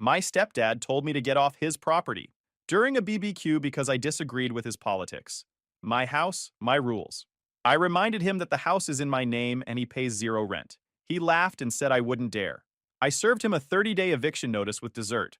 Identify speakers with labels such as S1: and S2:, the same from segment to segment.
S1: My stepdad told me to get off his property during a BBQ because I disagreed with his politics. My house, my rules. I reminded him that the house is in my name and he pays zero rent. He laughed and said I wouldn't dare. I served him a 30-day eviction notice with dessert.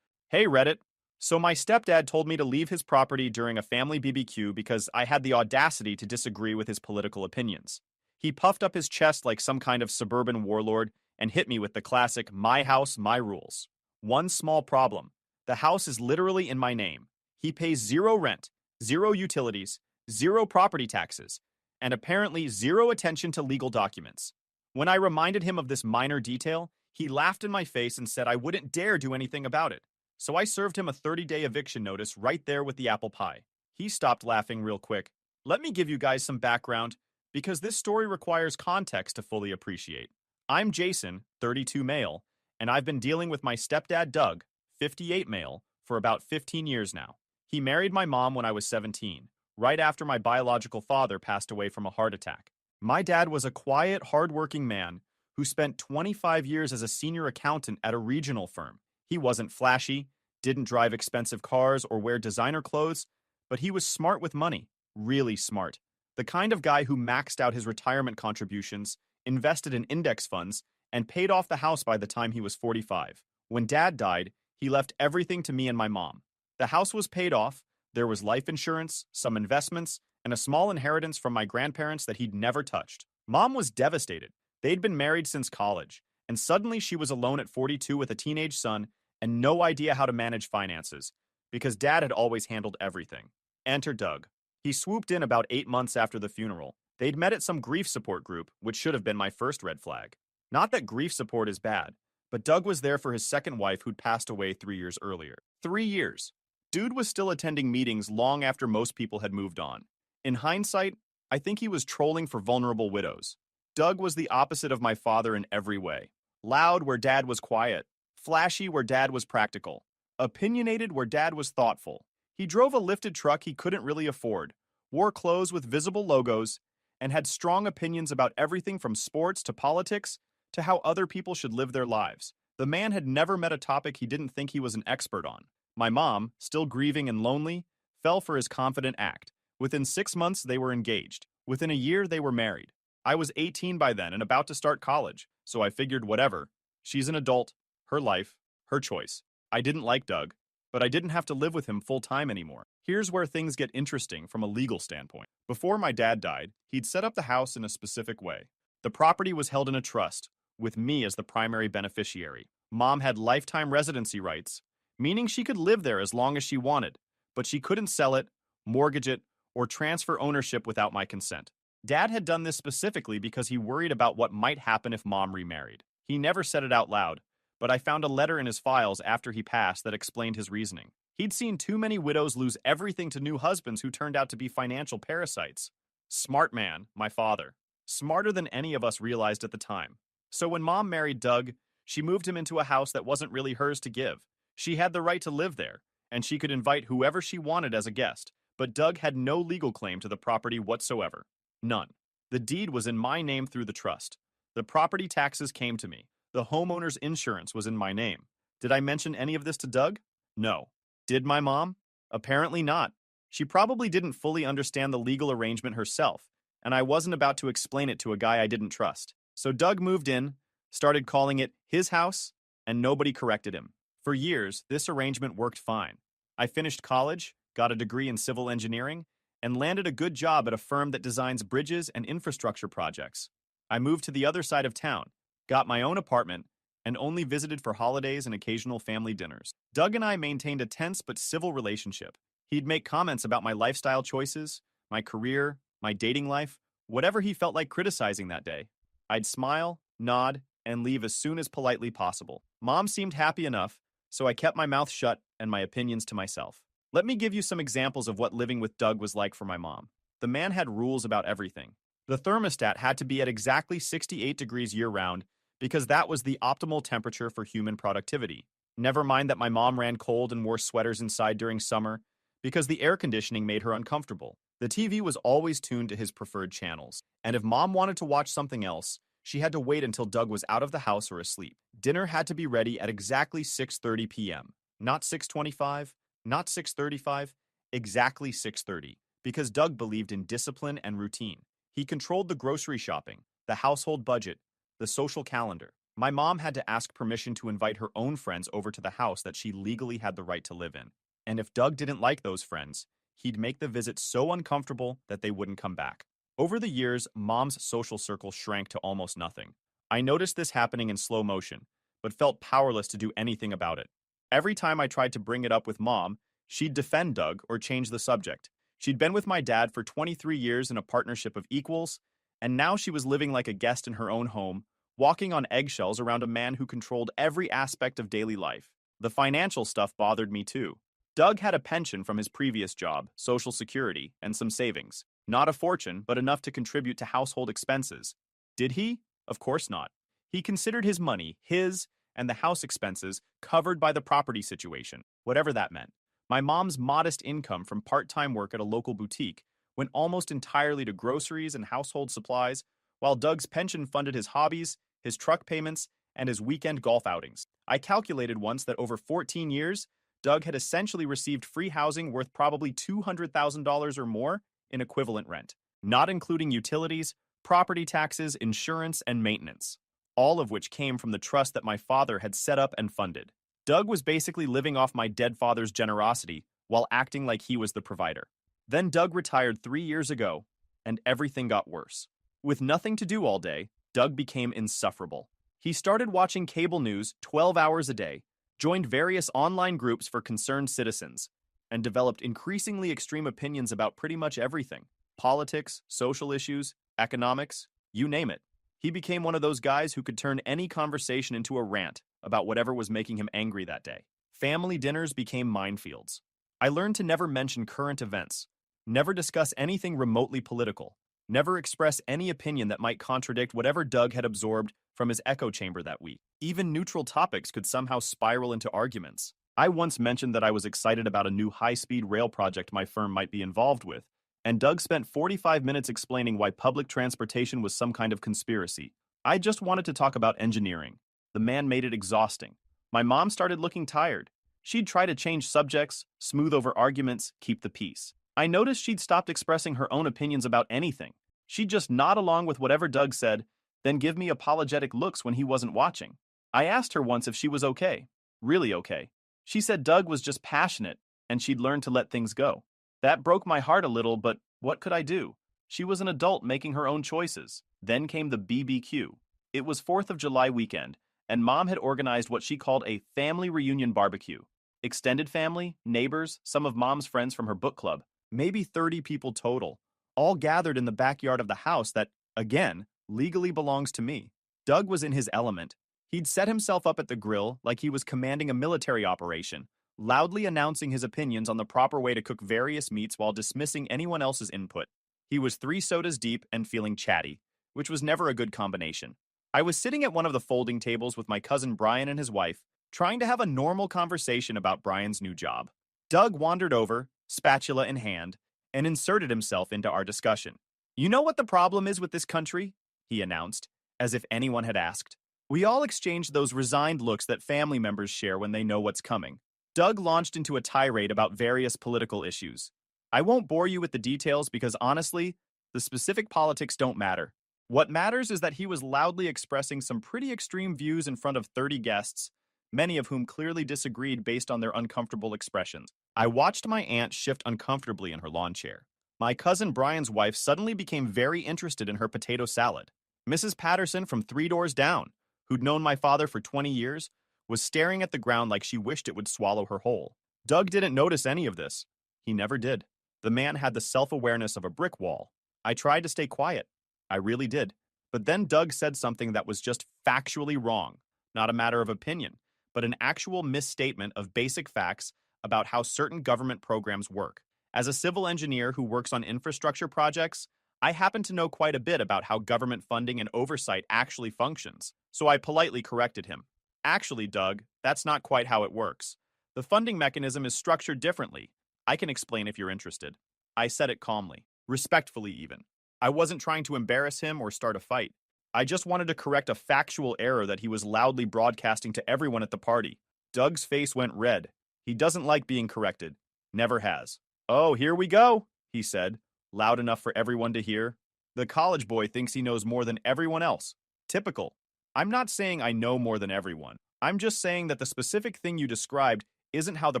S1: Hey, Reddit. So my stepdad told me to leave his property during a family BBQ because I had the audacity to disagree with his political opinions. He puffed up his chest like some kind of suburban warlord and hit me with the classic my house, my rules. One small problem. The house is literally in my name. He pays zero rent, zero utilities, zero property taxes, and apparently zero attention to legal documents. When I reminded him of this minor detail, he laughed in my face and said I wouldn't dare do anything about it. So I served him a 30-day eviction notice right there with the apple pie. He stopped laughing real quick. Let me give you guys some background, because this story requires context to fully appreciate. I'm Jason, 32 male, and I've been dealing with my stepdad Doug, 58 male, for about 15 years now. He married my mom when I was 17, right after my biological father passed away from a heart attack. My dad was a quiet, hardworking man who spent 25 years as a senior accountant at a regional firm. He wasn't flashy, didn't drive expensive cars or wear designer clothes, but he was smart with money, really smart. The kind of guy who maxed out his retirement contributions, invested in index funds, and paid off the house by the time he was 45. When Dad died, he left everything to me and my mom. The house was paid off, there was life insurance, some investments, and a small inheritance from my grandparents that he'd never touched. Mom was devastated. They'd been married since college, and suddenly she was alone at 42 with a teenage son and no idea how to manage finances, because Dad had always handled everything. Enter Doug. He swooped in about 8 months after the funeral. They'd met at some grief support group, which should have been my first red flag. Not that grief support is bad, but Doug was there for his second wife who'd passed away 3 years earlier. 3 years. Dude was still attending meetings long after most people had moved on. In hindsight, I think he was trolling for vulnerable widows. Doug was the opposite of my father in every way. Loud where Dad was quiet. Flashy where Dad was practical. Opinionated where Dad was thoughtful. He drove a lifted truck he couldn't really afford, wore clothes with visible logos, and had strong opinions about everything from sports to politics to how other people should live their lives. The man had never met a topic he didn't think he was an expert on. My mom, still grieving and lonely, fell for his confident act. Within 6 months, they were engaged. Within a year, they were married. I was 18 by then and about to start college, so I figured whatever. She's an adult. Her life, her choice. I didn't like Doug, but I didn't have to live with him full-time anymore. Here's where things get interesting from a legal standpoint. Before my dad died, he'd set up the house in a specific way. The property was held in a trust, with me as the primary beneficiary. Mom had lifetime residency rights, meaning she could live there as long as she wanted, but she couldn't sell it, mortgage it, or transfer ownership without my consent. Dad had done this specifically because he worried about what might happen if Mom remarried. He never said it out loud, but I found a letter in his files after he passed that explained his reasoning. He'd seen too many widows lose everything to new husbands who turned out to be financial parasites. Smart man, my father. Smarter than any of us realized at the time. So when Mom married Doug, she moved him into a house that wasn't really hers to give. She had the right to live there, and she could invite whoever she wanted as a guest, but Doug had no legal claim to the property whatsoever. None. The deed was in my name through the trust. The property taxes came to me. The homeowner's insurance was in my name. Did I mention any of this to Doug? No. Did my mom? Apparently not. She probably didn't fully understand the legal arrangement herself, and I wasn't about to explain it to a guy I didn't trust. So Doug moved in, started calling it his house, and nobody corrected him. For years, this arrangement worked fine. I finished college, got a degree in civil engineering, and landed a good job at a firm that designs bridges and infrastructure projects. I moved to the other side of town, got my own apartment, and only visited for holidays and occasional family dinners. Doug and I maintained a tense but civil relationship. He'd make comments about my lifestyle choices, my career, my dating life, whatever he felt like criticizing that day. I'd smile, nod, and leave as soon as politely possible. Mom seemed happy enough, so I kept my mouth shut and my opinions to myself. Let me give you some examples of what living with Doug was like for my mom. The man had rules about everything. The thermostat had to be at exactly 68 degrees year-round because that was the optimal temperature for human productivity. Never mind that my mom ran cold and wore sweaters inside during summer because the air conditioning made her uncomfortable. The TV was always tuned to his preferred channels, and if Mom wanted to watch something else, She had to wait until Doug was out of the house or asleep. Dinner had to be ready at exactly 6:30 p.m. Not 6:25, not 6:35, exactly 6:30, because Doug believed in discipline and routine. He controlled the grocery shopping, the household budget, the social calendar. My mom had to ask permission to invite her own friends over to the house that she legally had the right to live in. And if Doug didn't like those friends, he'd make the visit so uncomfortable that they wouldn't come back. Over the years, Mom's social circle shrank to almost nothing. I noticed this happening in slow motion, but felt powerless to do anything about it. Every time I tried to bring it up with Mom, she'd defend Doug or change the subject. She'd been with my dad for 23 years in a partnership of equals, and now she was living like a guest in her own home, walking on eggshells around a man who controlled every aspect of daily life. The financial stuff bothered me too. Doug had a pension from his previous job, Social Security, and some savings. Not a fortune, but enough to contribute to household expenses. Did he? Of course not. He considered his money, his, and the house expenses covered by the property situation, whatever that meant. My mom's modest income from part-time work at a local boutique went almost entirely to groceries and household supplies, while Doug's pension funded his hobbies, his truck payments, and his weekend golf outings. I calculated once that over 14 years, Doug had essentially received free housing worth probably $200,000 or more in equivalent rent, not including utilities, property taxes, insurance, and maintenance, all of which came from the trust that my father had set up and funded. Doug was basically living off my dead father's generosity while acting like he was the provider. Then Doug retired 3 years ago, and everything got worse. With nothing to do all day, Doug became insufferable. He started watching cable news 12 hours a day, joined various online groups for concerned citizens, and developed increasingly extreme opinions about pretty much everything. Politics, social issues, economics, you name it. He became one of those guys who could turn any conversation into a rant about whatever was making him angry that day. Family dinners became minefields. I learned to never mention current events, never discuss anything remotely political, never express any opinion that might contradict whatever Doug had absorbed from his echo chamber that week. Even neutral topics could somehow spiral into arguments. I once mentioned that I was excited about a new high-speed rail project my firm might be involved with, and Doug spent 45 minutes explaining why public transportation was some kind of conspiracy. I just wanted to talk about engineering. The man made it exhausting. My mom started looking tired. She'd try to change subjects, smooth over arguments, keep the peace. I noticed she'd stopped expressing her own opinions about anything. She'd just nod along with whatever Doug said, then give me apologetic looks when he wasn't watching. I asked her once if she was okay. Really okay. She said Doug was just passionate, and she'd learned to let things go. That broke my heart a little, but what could I do? She was an adult making her own choices. Then came the BBQ. It was 4th of July weekend, and Mom had organized what she called a family reunion barbecue. Extended family, neighbors, some of Mom's friends from her book club, maybe 30 people total, all gathered in the backyard of the house that, again, legally belongs to me. Doug was in his element. He'd set himself up at the grill like he was commanding a military operation, loudly announcing his opinions on the proper way to cook various meats while dismissing anyone else's input. He was 3 sodas deep and feeling chatty, which was never a good combination. I was sitting at one of the folding tables with my cousin Brian and his wife, trying to have a normal conversation about Brian's new job. Doug wandered over, spatula in hand, and inserted himself into our discussion. "You know what the problem is with this country?" he announced, as if anyone had asked. We all exchanged those resigned looks that family members share when they know what's coming. Doug launched into a tirade about various political issues. I won't bore you with the details because honestly, the specific politics don't matter. What matters is that he was loudly expressing some pretty extreme views in front of 30 guests, many of whom clearly disagreed based on their uncomfortable expressions. I watched my aunt shift uncomfortably in her lawn chair. My cousin Brian's wife suddenly became very interested in her potato salad. Mrs. Patterson from 3 doors down, who'd known my father for 20 years, was staring at the ground like she wished it would swallow her whole. Doug didn't notice any of this. He never did. The man had the self-awareness of a brick wall. I tried to stay quiet. I really did. But then Doug said something that was just factually wrong, not a matter of opinion, but an actual misstatement of basic facts about how certain government programs work. As a civil engineer who works on infrastructure projects, I happen to know quite a bit about how government funding and oversight actually functions, so I politely corrected him. Actually, Doug, that's not quite how it works. The funding mechanism is structured differently. I can explain if you're interested. I said it calmly, respectfully even. I wasn't trying to embarrass him or start a fight. I just wanted to correct a factual error that he was loudly broadcasting to everyone at the party. Doug's face went red. He doesn't like being corrected. Never has. Oh, here we go, he said, loud enough for everyone to hear. The college boy thinks he knows more than everyone else. Typical. I'm not saying I know more than everyone. I'm just saying that the specific thing you described isn't how the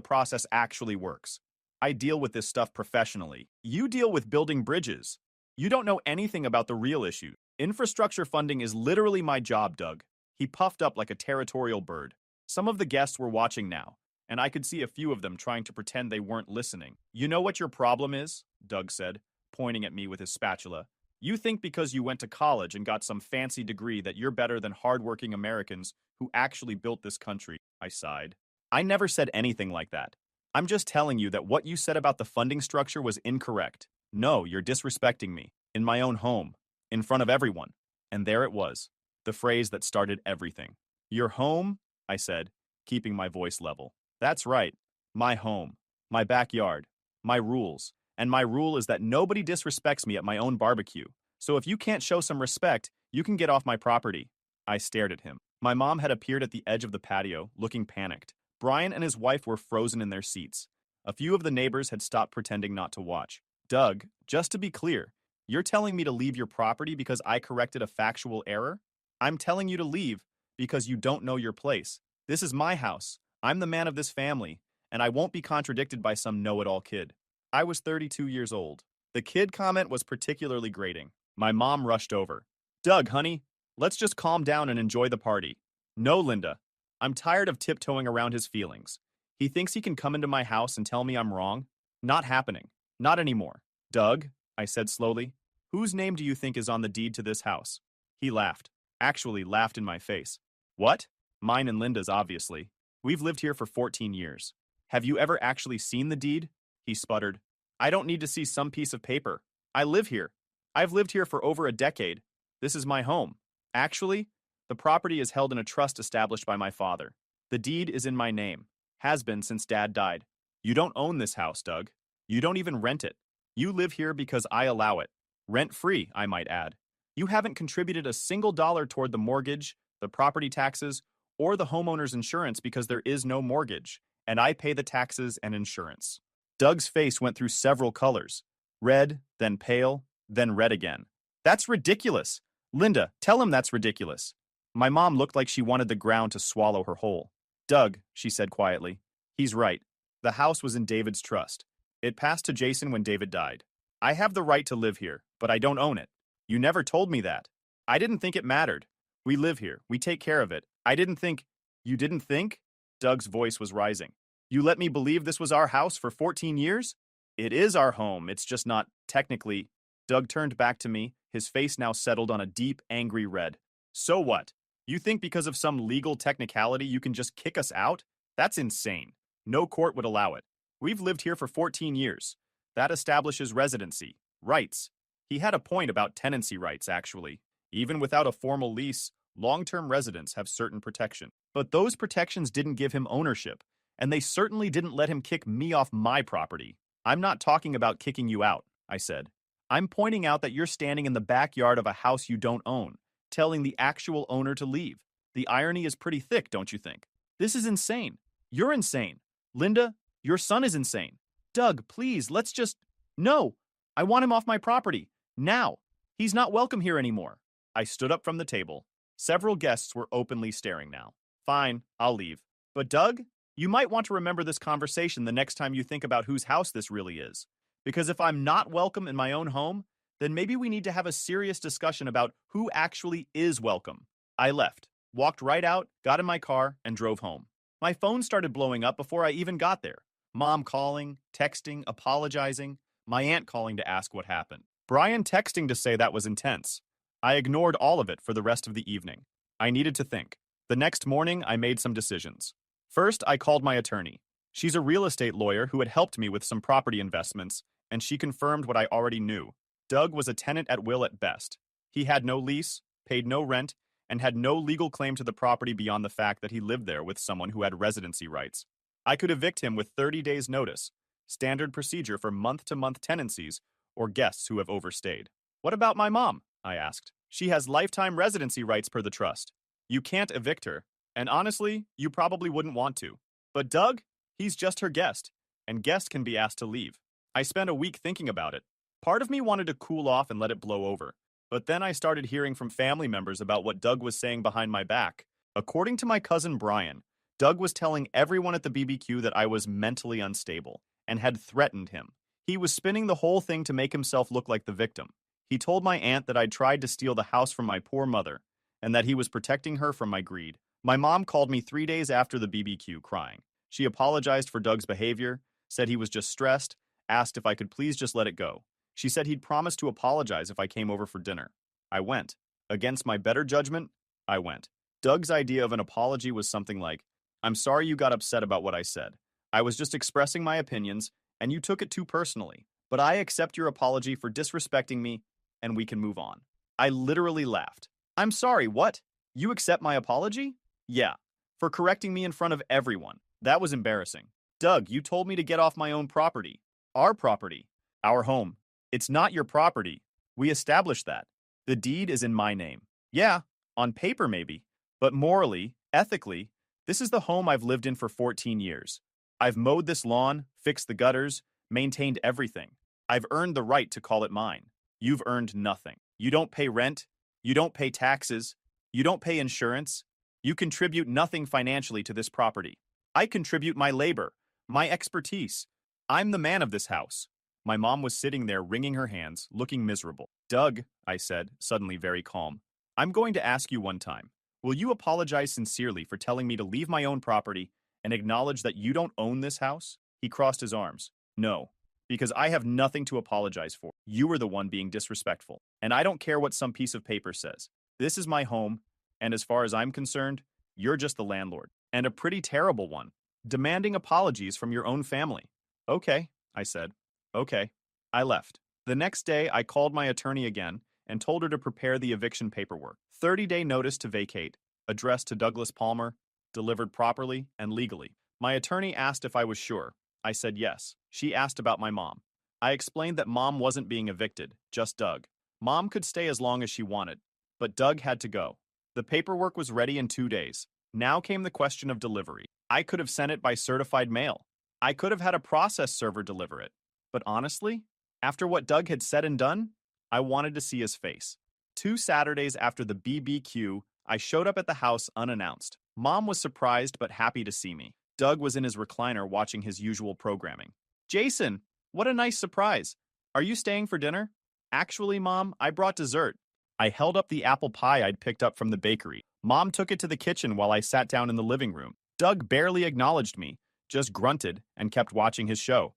S1: process actually works. I deal with this stuff professionally. You deal with building bridges. You don't know anything about the real issue. Infrastructure funding is literally my job, Doug. He puffed up like a territorial bird. Some of the guests were watching now, and I could see a few of them trying to pretend they weren't listening. You know what your problem is? Doug said, pointing at me with his spatula. You think because you went to college and got some fancy degree that you're better than hardworking Americans who actually built this country, I sighed. I never said anything like that. I'm just telling you that what you said about the funding structure was incorrect. No, you're disrespecting me. In my own home. In front of everyone. And there it was. The phrase that started everything. Your home? I said, keeping my voice level. That's right. My home. My backyard. My rules. And my rule is that nobody disrespects me at my own barbecue. So if you can't show some respect, you can get off my property. I stared at him. My mom had appeared at the edge of the patio, looking panicked. Brian and his wife were frozen in their seats. A few of the neighbors had stopped pretending not to watch. Doug, just to be clear, you're telling me to leave your property because I corrected a factual error? I'm telling you to leave because you don't know your place. This is my house. I'm the man of this family, and I won't be contradicted by some know-it-all kid. I was 32 years old. The kid comment was particularly grating. My mom rushed over. Doug, honey, let's just calm down and enjoy the party. No, Linda. I'm tired of tiptoeing around his feelings. He thinks he can come into my house and tell me I'm wrong? Not happening. Not anymore. Doug, I said slowly, whose name do you think is on the deed to this house? He laughed. Actually laughed in my face. What? Mine and Linda's, obviously. We've lived here for 14 years. Have you ever actually seen the deed? He sputtered. I don't need to see some piece of paper. I live here. I've lived here for over a decade. This is my home. Actually, the property is held in a trust established by my father. The deed is in my name. Has been since Dad died. You don't own this house, Doug. You don't even rent it. You live here because I allow it. Rent-free, I might add. You haven't contributed a single dollar toward the mortgage, the property taxes, or the homeowner's insurance because there is no mortgage, and I pay the taxes and insurance. Doug's face went through several colors. Red, then pale, then red again. That's ridiculous. Linda, tell him that's ridiculous. My mom looked like she wanted the ground to swallow her whole. Doug, she said quietly. He's right. The house was in David's trust. It passed to Jason when David died. I have the right to live here, but I don't own it. You never told me that. I didn't think it mattered. We live here. We take care of it. I didn't think... You didn't think? Doug's voice was rising. You let me believe this was our house for 14 years? It is our home. It's just not technically... Doug turned back to me, his face now settled on a deep, angry red. So what? You think because of some legal technicality you can just kick us out? That's insane. No court would allow it. We've lived here for 14 years. That establishes residency, rights. He had a point about tenancy rights, actually. Even without a formal lease, long-term residents have certain protection. But those protections didn't give him ownership, and they certainly didn't let him kick me off my property. I'm not talking about kicking you out, I said. I'm pointing out that you're standing in the backyard of a house you don't own, telling the actual owner to leave. The irony is pretty thick, don't you think? This is insane. You're insane. Linda, your son is insane. Doug, please, let's just... No! I want him off my property. Now! He's not welcome here anymore. I stood up from the table. Several guests were openly staring now. Fine, I'll leave. But Doug, you might want to remember this conversation the next time you think about whose house this really is. Because if I'm not welcome in my own home, then maybe we need to have a serious discussion about who actually is welcome. I left, walked right out, got in my car, and drove home. My phone started blowing up before I even got there. Mom calling, texting, apologizing, my aunt calling to ask what happened. Brian texting to say that was intense. I ignored all of it for the rest of the evening. I needed to think. The next morning, I made some decisions. First, I called my attorney. She's a real estate lawyer who had helped me with some property investments, and she confirmed what I already knew. Doug was a tenant at will at best. He had no lease, paid no rent, and had no legal claim to the property beyond the fact that he lived there with someone who had residency rights. I could evict him with 30 days' notice, standard procedure for month-to-month tenancies or guests who have overstayed. What about my mom? I asked. She has lifetime residency rights per the trust. You can't evict her, and honestly, you probably wouldn't want to. But Doug, he's just her guest, and guests can be asked to leave. I spent a week thinking about it. Part of me wanted to cool off and let it blow over. But then I started hearing from family members about what Doug was saying behind my back. According to my cousin Brian, Doug was telling everyone at the BBQ that I was mentally unstable and had threatened him. He was spinning the whole thing to make himself look like the victim. He told my aunt that I'd tried to steal the house from my poor mother and that he was protecting her from my greed. My mom called me 3 days after the BBQ crying. She apologized for Doug's behavior, said he was just stressed, asked if I could please just let it go. She said he'd promised to apologize if I came over for dinner. I went. Against my better judgment, I went. Doug's idea of an apology was something like, "I'm sorry you got upset about what I said. I was just expressing my opinions, and you took it too personally. But I accept your apology for disrespecting me, and we can move on." I literally laughed. "I'm sorry, what? You accept my apology?" "Yeah, for correcting me in front of everyone. That was embarrassing. Doug, you told me to get off my own property. Our property. Our home. It's not your property. We established that. The deed is in my name. Yeah, on paper maybe. But morally, ethically, this is the home I've lived in for 14 years. I've mowed this lawn, fixed the gutters, maintained everything. I've earned the right to call it mine. You've earned nothing. You don't pay rent. You don't pay taxes. You don't pay insurance. You contribute nothing financially to this property. I contribute my labor, my expertise. I'm the man of this house." My mom was sitting there wringing her hands, looking miserable. "Doug," I said, suddenly very calm, "I'm going to ask you one time. Will you apologize sincerely for telling me to leave my own property and acknowledge that you don't own this house?" He crossed his arms. "No, because I have nothing to apologize for. You were the one being disrespectful, and I don't care what some piece of paper says. This is my home, and as far as I'm concerned, you're just the landlord, and a pretty terrible one, demanding apologies from your own family." "Okay," I said. "Okay." I left. The next day, I called my attorney again and told her to prepare the eviction paperwork. 30-day notice to vacate, addressed to Douglas Palmer, delivered properly and legally. My attorney asked if I was sure. I said yes. She asked about my mom. I explained that mom wasn't being evicted, just Doug. Mom could stay as long as she wanted, but Doug had to go. The paperwork was ready in 2 days. Now came the question of delivery. I could have sent it by certified mail. I could have had a process server deliver it. But honestly, after what Doug had said and done, I wanted to see his face. 2 Saturdays after the BBQ, I showed up at the house unannounced. Mom was surprised but happy to see me. Doug was in his recliner watching his usual programming. "Jason, what a nice surprise. Are you staying for dinner?" "Actually, Mom, I brought dessert." I held up the apple pie I'd picked up from the bakery. Mom took it to the kitchen while I sat down in the living room. Doug barely acknowledged me, just grunted and kept watching his show.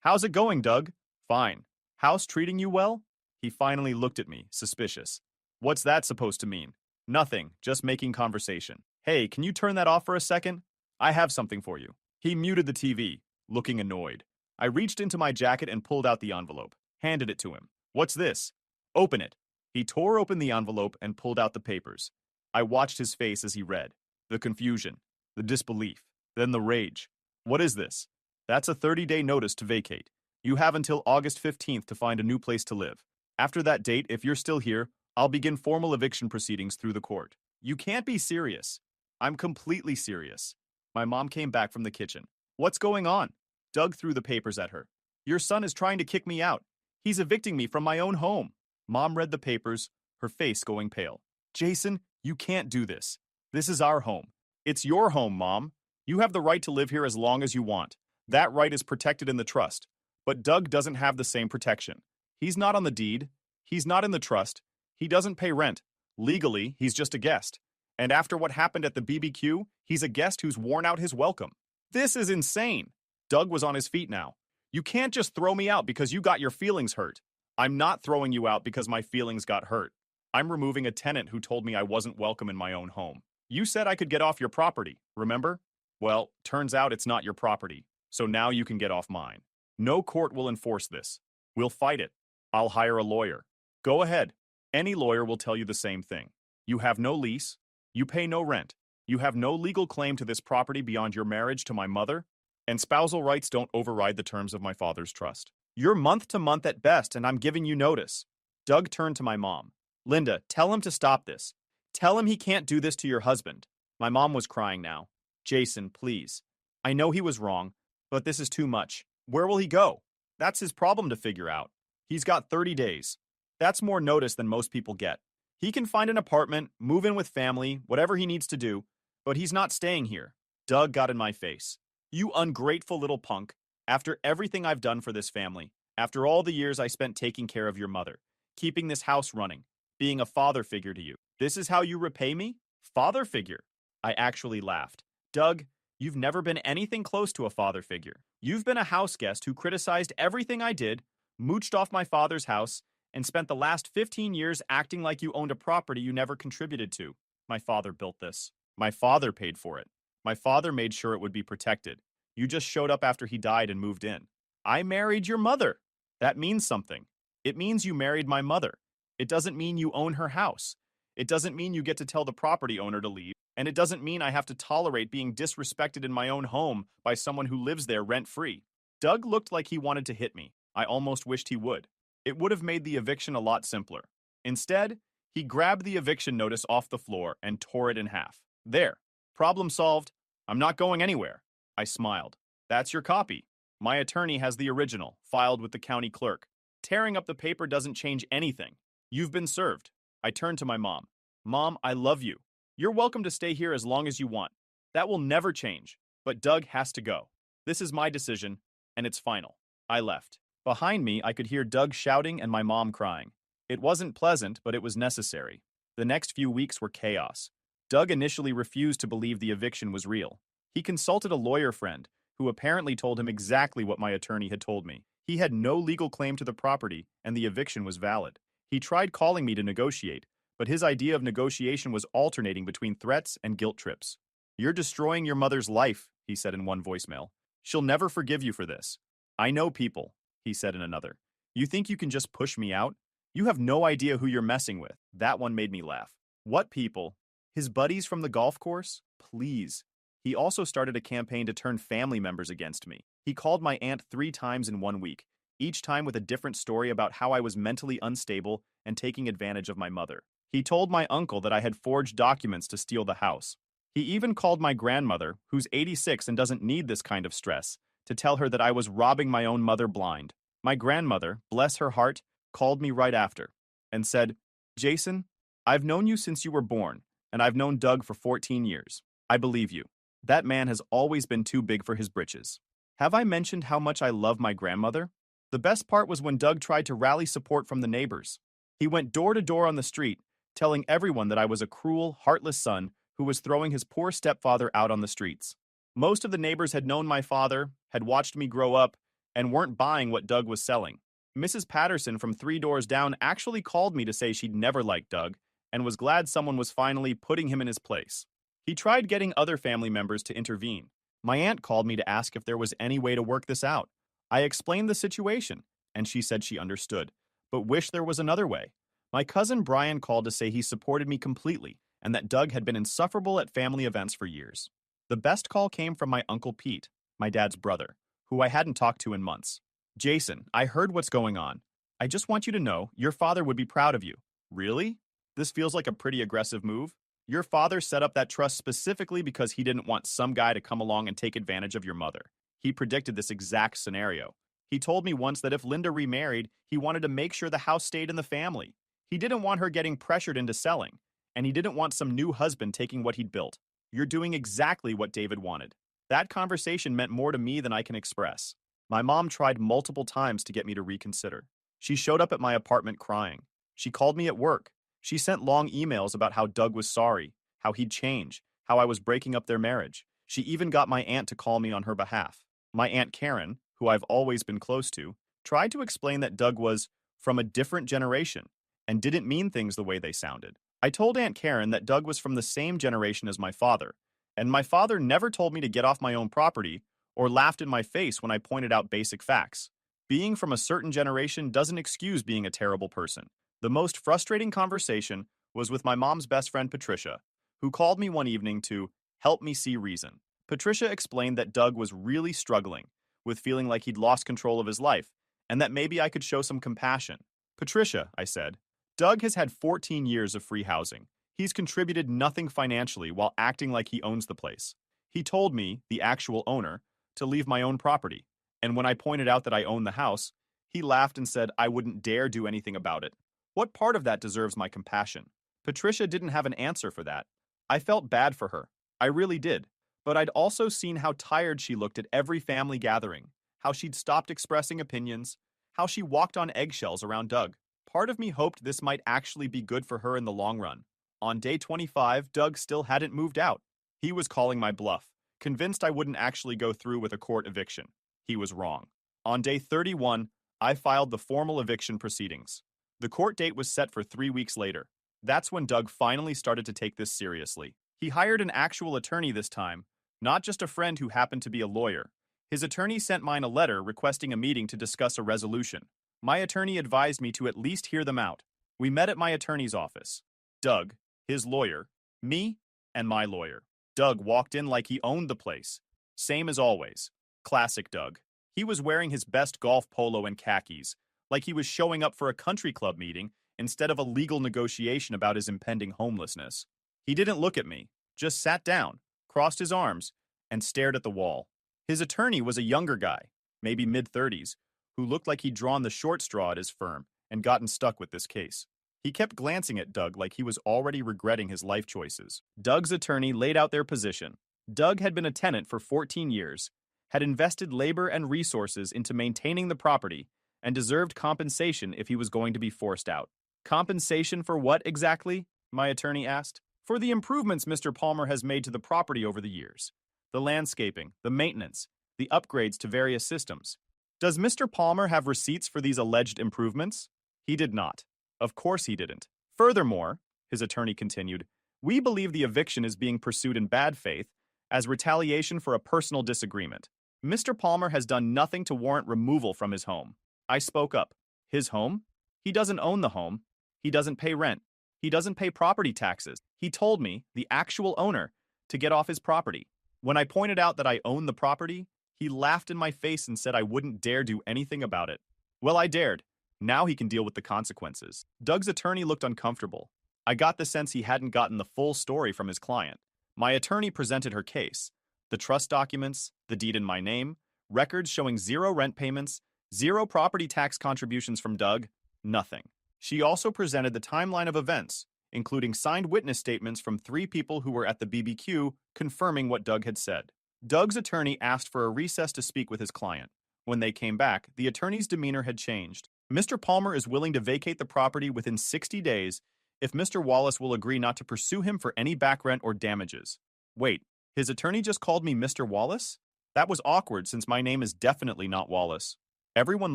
S1: "How's it going, Doug?" "Fine." "House treating you well?" He finally looked at me, suspicious. "What's that supposed to mean?" "Nothing, just making conversation." "Hey, can you turn that off for a second? I have something for you." He muted the TV, looking annoyed. I reached into my jacket and pulled out the envelope, handed it to him. "What's this?" "Open it." He tore open the envelope and pulled out the papers. I watched his face as he read. The confusion, the disbelief, then the rage. "What is this?" "That's a 30-day notice to vacate. You have until August 15th to find a new place to live. After that date, if you're still here, I'll begin formal eviction proceedings through the court." "You can't be serious." "I'm completely serious." My mom came back from the kitchen. "What's going on?" Doug threw the papers at her. "Your son is trying to kick me out. He's evicting me from my own home." Mom read the papers, her face going pale. "Jason, you can't do this. This is our home. It's your home, Mom. You have the right to live here as long as you want. That right is protected in the trust. But Doug doesn't have the same protection. He's not on the deed. He's not in the trust. He doesn't pay rent. Legally, he's just a guest. And after what happened at the BBQ, he's a guest who's worn out his welcome. This is insane." Doug was on his feet now. "You can't just throw me out because you got your feelings hurt." "I'm not throwing you out because my feelings got hurt. I'm removing a tenant who told me I wasn't welcome in my own home. You said I could get off your property, remember? Well, turns out it's not your property, so now you can get off mine. No court will enforce this. We'll fight it. I'll hire a lawyer. Go ahead. Any lawyer will tell you the same thing. You have no lease. You pay no rent. You have no legal claim to this property beyond your marriage to my mother, and spousal rights don't override the terms of my father's trust. You're month to month at best, and I'm giving you notice." Doug turned to my mom. Linda, tell him to stop this. Tell him he can't do this to your husband. My mom was crying now. Jason, please. I know he was wrong, but this is too much. Where will he go? That's his problem to figure out. He's got 30 days. That's more notice than most people get. He can find an apartment, move in with family, whatever he needs to do, but he's not staying here. Doug got in my face. You ungrateful little punk. After everything I've done for this family, after all the years I spent taking care of your mother, keeping this house running, being a father figure to you, this is how you repay me? Father figure? I actually laughed. Doug, you've never been anything close to a father figure. You've been a house guest who criticized everything I did, mooched off my father's house, and spent the last 15 years acting like you owned a property you never contributed to. My father built this. My father paid for it. My father made sure it would be protected. You just showed up after he died and moved in. I married your mother. That means something. It means you married my mother. It doesn't mean you own her house. It doesn't mean you get to tell the property owner to leave. And it doesn't mean I have to tolerate being disrespected in my own home by someone who lives there rent-free. Doug looked like he wanted to hit me. I almost wished he would. It would have made the eviction a lot simpler. Instead, he grabbed the eviction notice off the floor and tore it in half. There. Problem solved. I'm not going anywhere. I smiled. That's your copy. My attorney has the original, filed with the county clerk. Tearing up the paper doesn't change anything. You've been served. I turned to my mom. Mom, I love you. You're welcome to stay here as long as you want. That will never change. But Doug has to go. This is my decision, and it's final. I left. Behind me, I could hear Doug shouting and my mom crying. It wasn't pleasant, but it was necessary. The next few weeks were chaos. Doug initially refused to believe the eviction was real. He consulted a lawyer friend, who apparently told him exactly what my attorney had told me. He had no legal claim to the property, and the eviction was valid. He tried calling me to negotiate, but his idea of negotiation was alternating between threats and guilt trips. You're destroying your mother's life, he said in one voicemail. She'll never forgive you for this. I know people, he said in another. You think you can just push me out? You have no idea who you're messing with. That one made me laugh. What people? His buddies from the golf course? Please. He also started a campaign to turn family members against me. He called my aunt 3 times in 1 week, each time with a different story about how I was mentally unstable and taking advantage of my mother. He told my uncle that I had forged documents to steal the house. He even called my grandmother, who's 86 and doesn't need this kind of stress, to tell her that I was robbing my own mother blind. My grandmother, bless her heart, called me right after and said, Jason, I've known you since you were born, and I've known Doug for 14 years. I believe you. That man has always been too big for his britches. Have I mentioned how much I love my grandmother? The best part was when Doug tried to rally support from the neighbors. He went door to door on the street, telling everyone that I was a cruel, heartless son who was throwing his poor stepfather out on the streets. Most of the neighbors had known my father, had watched me grow up, and weren't buying what Doug was selling. Mrs. Patterson from 3 doors down actually called me to say she'd never liked Doug and was glad someone was finally putting him in his place. He tried getting other family members to intervene. My aunt called me to ask if there was any way to work this out. I explained the situation, and she said she understood, but wished there was another way. My cousin Brian called to say he supported me completely and that Doug had been insufferable at family events for years. The best call came from my Uncle Pete, my dad's brother, who I hadn't talked to in months. Jason, I heard what's going on. I just want you to know your father would be proud of you. Really? This feels like a pretty aggressive move. Your father set up that trust specifically because he didn't want some guy to come along and take advantage of your mother. He predicted this exact scenario. He told me once that if Linda remarried, he wanted to make sure the house stayed in the family. He didn't want her getting pressured into selling, and he didn't want some new husband taking what he'd built. You're doing exactly what David wanted. That conversation meant more to me than I can express. My mom tried multiple times to get me to reconsider. She showed up at my apartment crying. She called me at work. She sent long emails about how Doug was sorry, how he'd change, how I was breaking up their marriage. She even got my aunt to call me on her behalf. My Aunt Karen, who I've always been close to, tried to explain that Doug was from a different generation and didn't mean things the way they sounded. I told Aunt Karen that Doug was from the same generation as my father, and my father never told me to get off my own property or laughed in my face when I pointed out basic facts. Being from a certain generation doesn't excuse being a terrible person. The most frustrating conversation was with my mom's best friend Patricia, who called me one evening to help me see reason. Patricia explained that Doug was really struggling with feeling like he'd lost control of his life, and that maybe I could show some compassion. Patricia, I said, Doug has had 14 years of free housing. He's contributed nothing financially while acting like he owns the place. He told me, the actual owner, to leave my own property. And when I pointed out that I own the house, he laughed and said I wouldn't dare do anything about it. What part of that deserves my compassion? Patricia didn't have an answer for that. I felt bad for her. I really did. But I'd also seen how tired she looked at every family gathering, how she'd stopped expressing opinions, how she walked on eggshells around Doug. Part of me hoped this might actually be good for her in the long run. On day 25, Doug still hadn't moved out. He was calling my bluff, convinced I wouldn't actually go through with a court eviction. He was wrong. On day 31, I filed the formal eviction proceedings. The court date was set for 3 weeks later. That's when Doug finally started to take this seriously. He hired an actual attorney this time, not just a friend who happened to be a lawyer. His attorney sent mine a letter requesting a meeting to discuss a resolution. My attorney advised me to at least hear them out. We met at my attorney's office. Doug, his lawyer, me, and my lawyer. Doug walked in like he owned the place. Same as always. Classic Doug. He was wearing his best golf polo and khakis, like he was showing up for a country club meeting instead of a legal negotiation about his impending homelessness. He didn't look at me, just sat down, crossed his arms, and stared at the wall. His attorney was a younger guy, maybe mid-30s, who looked like he'd drawn the short straw at his firm and gotten stuck with this case. He kept glancing at Doug like he was already regretting his life choices. Doug's attorney laid out their position. Doug had been a tenant for 14 years, had invested labor and resources into maintaining the property, and deserved compensation if he was going to be forced out. Compensation for what exactly? My attorney asked. For the improvements Mr. Palmer has made to the property over the years. The landscaping, the maintenance, the upgrades to various systems. Does Mr. Palmer have receipts for these alleged improvements? He did not. Of course he didn't. Furthermore, his attorney continued, we believe the eviction is being pursued in bad faith as retaliation for a personal disagreement. Mr. Palmer has done nothing to warrant removal from his home. I spoke up. His home? He doesn't own the home. He doesn't pay rent. He doesn't pay property taxes. He told me, the actual owner, to get off his property. When I pointed out that I own the property, he laughed in my face and said I wouldn't dare do anything about it. Well, I dared. Now he can deal with the consequences. Doug's attorney looked uncomfortable. I got the sense he hadn't gotten the full story from his client. My attorney presented her case. The trust documents, the deed in my name, records showing 0 rent payments, 0 property tax contributions from Doug, nothing. She also presented the timeline of events, including signed witness statements from 3 people who were at the BBQ confirming what Doug had said. Doug's attorney asked for a recess to speak with his client. When they came back, the attorney's demeanor had changed. Mr. Palmer is willing to vacate the property within 60 days if Mr. Wallace will agree not to pursue him for any back rent or damages. Wait, his attorney just called me Mr. Wallace? That was awkward since my name is definitely not Wallace. Everyone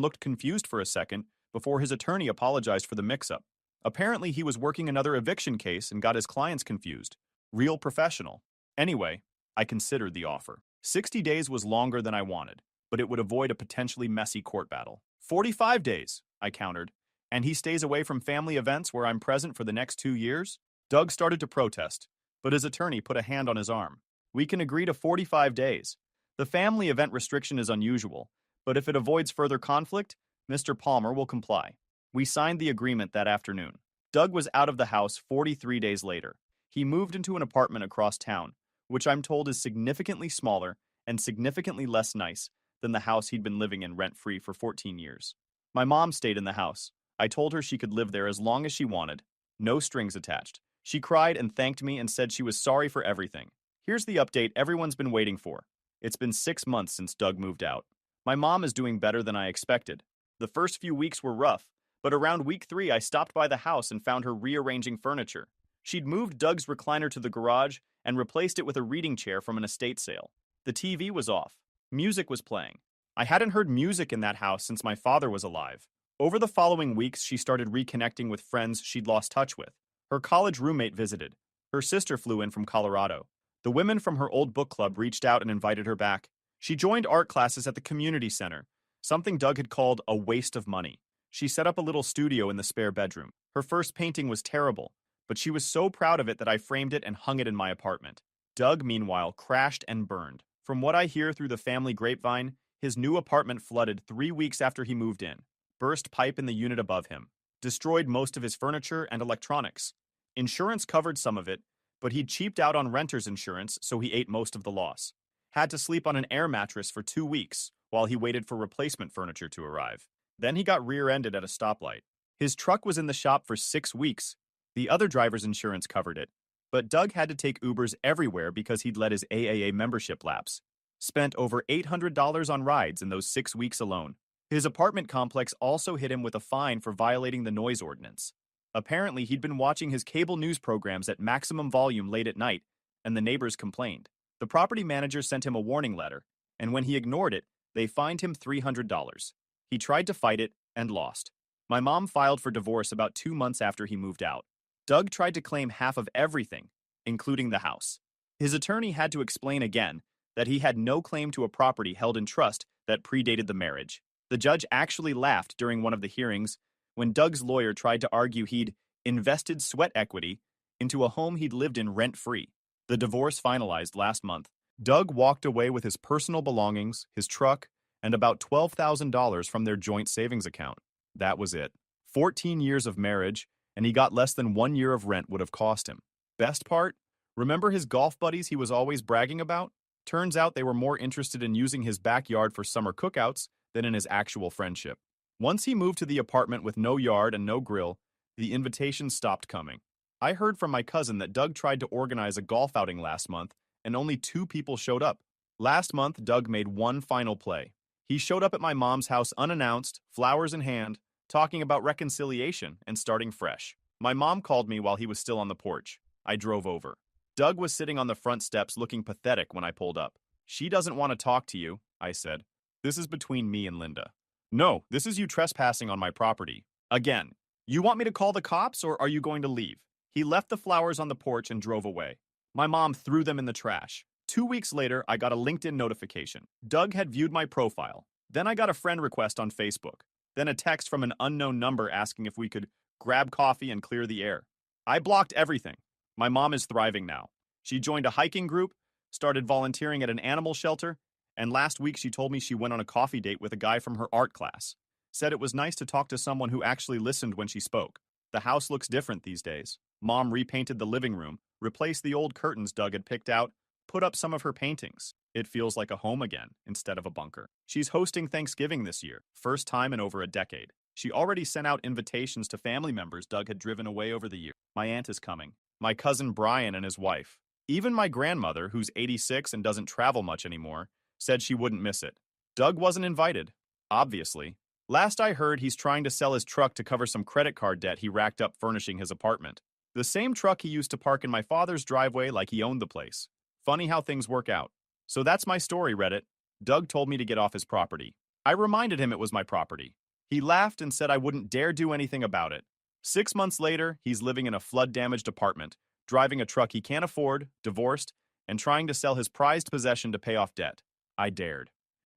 S1: looked confused for a second before his attorney apologized for the mix-up. Apparently he was working another eviction case and got his clients confused. Real professional. Anyway, I considered the offer. 60 days was longer than I wanted, but it would avoid a potentially messy court battle. 45 days, I countered, and he stays away from family events where I'm present for the next 2 years? Doug started to protest, but his attorney put a hand on his arm. We can agree to 45 days. The family event restriction is unusual, but if it avoids further conflict, Mr. Palmer will comply. We signed the agreement that afternoon. Doug was out of the house 43 days later. He moved into an apartment across town, which I'm told is significantly smaller and significantly less nice than the house he'd been living in rent-free for 14 years. My mom stayed in the house. I told her she could live there as long as she wanted. No strings attached. She cried and thanked me and said she was sorry for everything. Here's the update everyone's been waiting for. It's been 6 months since Doug moved out. My mom is doing better than I expected. The first few weeks were rough, but around week 3 I stopped by the house and found her rearranging furniture. She'd moved Doug's recliner to the garage and replaced it with a reading chair from an estate sale. The TV was off. Music was playing. I hadn't heard music in that house since my father was alive. Over the following weeks, she started reconnecting with friends she'd lost touch with. Her college roommate visited. Her sister flew in from Colorado. The women from her old book club reached out and invited her back. She joined art classes at the community center, something Doug had called a waste of money. She set up a little studio in the spare bedroom. Her first painting was terrible, but she was so proud of it that I framed it and hung it in my apartment. Doug, meanwhile, crashed and burned. From what I hear through the family grapevine, his new apartment flooded 3 weeks after he moved in. Burst pipe in the unit above him. destroyed most of his furniture and electronics. Insurance covered some of it, but he'd cheaped out on renter's insurance, so he ate most of the loss. Had to sleep on an air mattress for 2 weeks while he waited for replacement furniture to arrive. Then he got rear-ended at a stoplight. His truck was in the shop for 6 weeks. The other driver's insurance covered it, but Doug had to take Ubers everywhere because he'd let his AAA membership lapse. Spent over $800 on rides in those 6 weeks alone. His apartment complex also hit him with a fine for violating the noise ordinance. Apparently, he'd been watching his cable news programs at maximum volume late at night, and the neighbors complained. The property manager sent him a warning letter, and when he ignored it, they fined him $300. He tried to fight it and lost. My mom filed for divorce about 2 months after he moved out. Doug tried to claim half of everything, including the house. His attorney had to explain again that he had no claim to a property held in trust that predated the marriage. The judge actually laughed during one of the hearings when Doug's lawyer tried to argue he'd invested sweat equity into a home he'd lived in rent-free. The divorce finalized last month. Doug walked away with his personal belongings, his truck, and about $12,000 from their joint savings account. That was it. 14 years of marriage, and he got less than 1 year of rent would have cost him. Best part? Remember his golf buddies he was always bragging about? Turns out they were more interested in using his backyard for summer cookouts than in his actual friendship. Once he moved to the apartment with no yard and no grill, the invitations stopped coming. I heard from my cousin that Doug tried to organize a golf outing last month, and only 2 people showed up. Last month, Doug made one final play. He showed up at my mom's house unannounced, flowers in hand, talking about reconciliation and starting fresh. My mom called me while he was still on the porch. I drove over. Doug was sitting on the front steps looking pathetic when I pulled up. "She doesn't want to talk to you," I said. "This is between me and Linda." "No, this is you trespassing on my property. Again. You want me to call the cops or are you going to leave?" He left the flowers on the porch and drove away. My mom threw them in the trash. 2 weeks later, I got a LinkedIn notification. Doug had viewed my profile. Then I got a friend request on Facebook. Then a text from an unknown number asking if we could grab coffee and clear the air. I blocked everything. My mom is thriving now. She joined a hiking group, started volunteering at an animal shelter, and last week she told me she went on a coffee date with a guy from her art class. Said it was nice to talk to someone who actually listened when she spoke. The house looks different these days. Mom repainted the living room, replaced the old curtains Doug had picked out, put up some of her paintings. It feels like a home again, instead of a bunker. She's hosting Thanksgiving this year, first time in over a decade. She already sent out invitations to family members Doug had driven away over the year. My aunt is coming. My cousin Brian and his wife. Even my grandmother, who's 86 and doesn't travel much anymore, said she wouldn't miss it. Doug wasn't invited, obviously. Last I heard, he's trying to sell his truck to cover some credit card debt he racked up furnishing his apartment. The same truck he used to park in my father's driveway like he owned the place. Funny how things work out. So that's my story, Reddit. Doug told me to get off his property. I reminded him it was my property. He laughed and said I wouldn't dare do anything about it. 6 months later, he's living in a flood-damaged apartment, driving a truck he can't afford, divorced, and trying to sell his prized possession to pay off debt. I dared.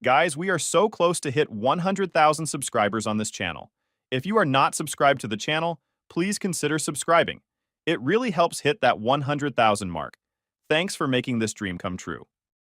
S1: Guys, we are so close to hit 100,000 subscribers on this channel. If you are not subscribed to the channel, please consider subscribing. It really helps hit that 100,000 mark. Thanks for making this dream come true.